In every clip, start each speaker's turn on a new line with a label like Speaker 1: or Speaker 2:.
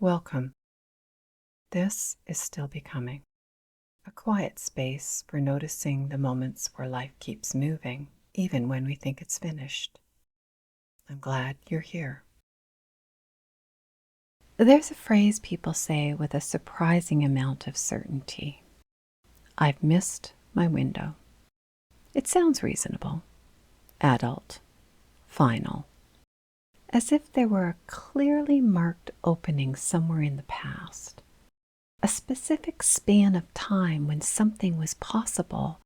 Speaker 1: Welcome. This is Still Becoming, a quiet space for noticing the moments where life keeps moving, even when we think it's finished. I'm glad you're here. There's a phrase people say with a surprising amount of certainty. I've missed my window. It sounds reasonable, adult, final, as if there were a clearly marked opening somewhere in the past. A specific span of time when something was possible,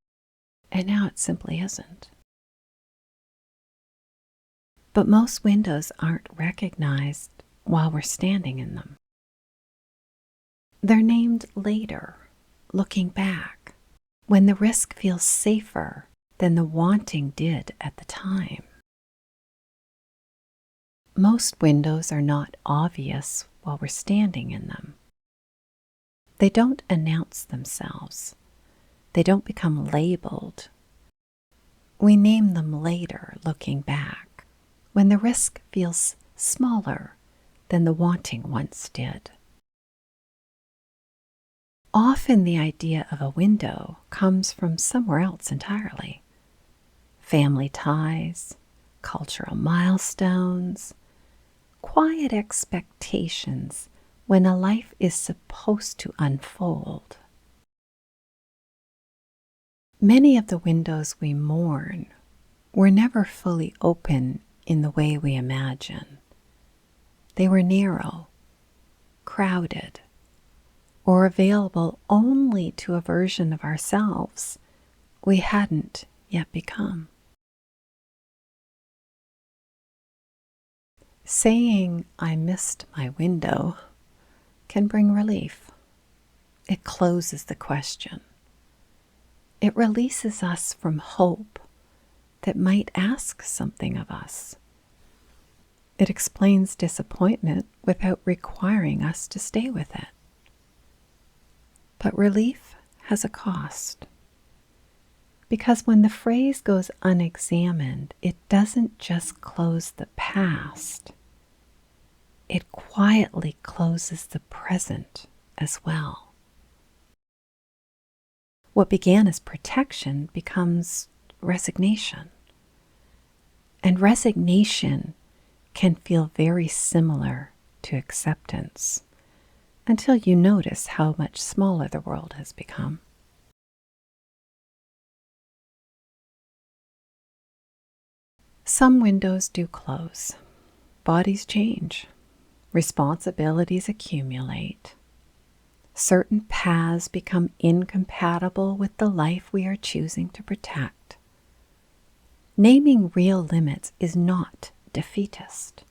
Speaker 1: and now it simply isn't. But most windows aren't recognized while we're standing in them. They're named later, looking back, when the risk feels safer than the wanting did at the time. Most windows are not obvious while we're standing in them. They don't announce themselves. They don't become labeled. We name them later, looking back, when the risk feels smaller than the wanting once did. Often the idea of a window comes from somewhere else entirely. Family ties, cultural milestones, quiet expectations when a life is supposed to unfold. Many of the windows we mourn were never fully open in the way we imagine. They were narrow, crowded, or available only to a version of ourselves we hadn't yet become. Saying I missed my window can bring relief. It closes the question. It releases us from hope that might ask something of us. It explains disappointment without requiring us to stay with it. But relief has a cost. Because when the phrase goes unexamined, it doesn't just close the past. It quietly closes the present as well. What began as protection becomes resignation. And resignation can feel very similar to acceptance until you notice how much smaller the world has become. Some windows do close. Bodies change. Responsibilities accumulate. Certain paths become incompatible with the life we are choosing to protect. Naming real limits is not defeatist.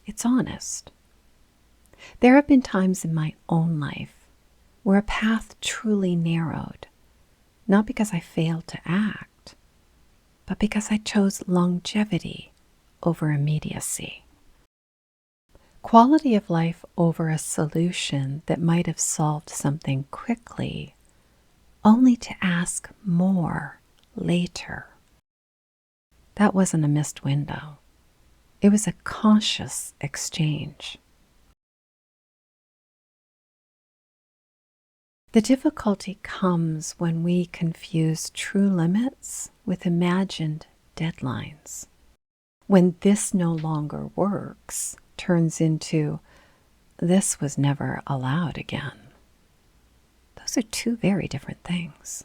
Speaker 1: It's honest. There have been times in my own life where a path truly narrowed, not because I failed to act, but because I chose longevity over immediacy. Quality of life over a solution that might have solved something quickly, only to ask more later. That wasn't a missed window. It was a conscious exchange. The difficulty comes when we confuse true limits with imagined deadlines. When this no longer works, turns into this was never allowed again. Those are two very different things.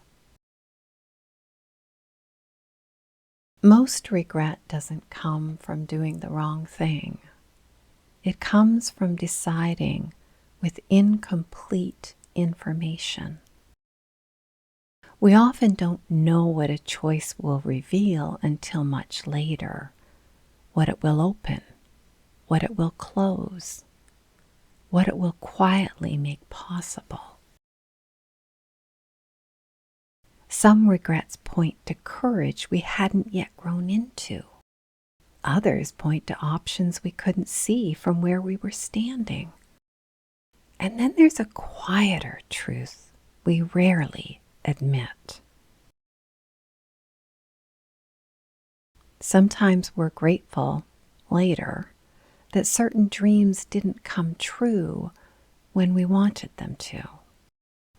Speaker 1: Most regret doesn't come from doing the wrong thing. It comes from deciding with incomplete information. We often don't know what a choice will reveal until much later, what it will open, what it will close, what it will quietly make possible. Some regrets point to courage we hadn't yet grown into. Others point to options we couldn't see from where we were standing. And then there's a quieter truth we rarely admit. Sometimes we're grateful later that certain dreams didn't come true when we wanted them to.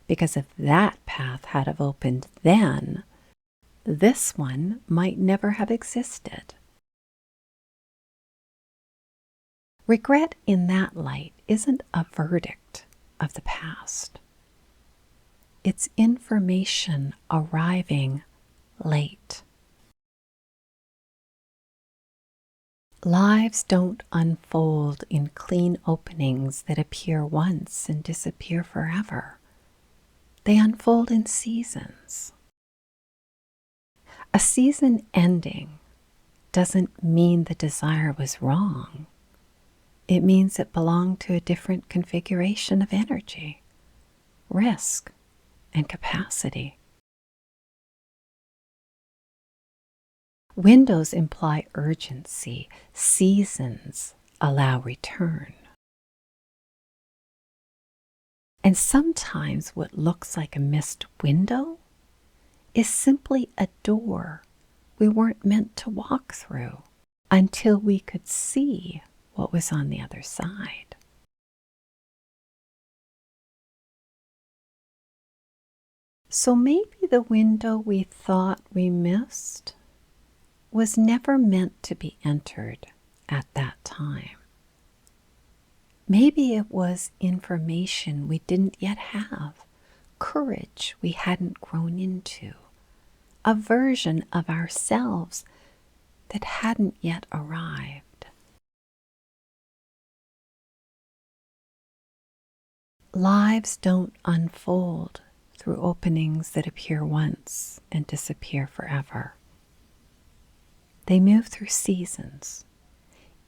Speaker 1: Because if that path had have opened then, this one might never have existed. Regret in that light isn't a verdict of the past. It's information arriving late. Lives don't unfold in clean openings that appear once and disappear forever. They unfold in seasons. A season ending doesn't mean the desire was wrong. It means it belonged to a different configuration of energy, risk, and capacity. Windows imply urgency. Seasons allow return. And sometimes what looks like a missed window is simply a door we weren't meant to walk through until we could see what was on the other side. So maybe the window we thought we missed was never meant to be entered at that time. Maybe it was information we didn't yet have, courage we hadn't grown into, a version of ourselves that hadn't yet arrived. Lives don't unfold through openings that appear once and disappear forever. They move through seasons,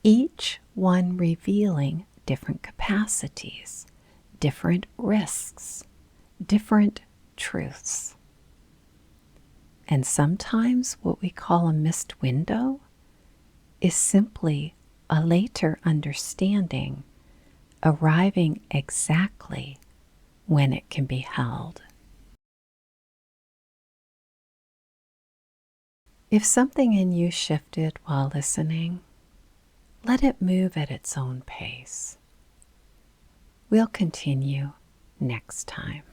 Speaker 1: each one revealing different capacities, different risks, different truths. And sometimes what we call a missed window is simply a later understanding arriving exactly when it can be held. If something in you shifted while listening, let it move at its own pace. We'll continue next time.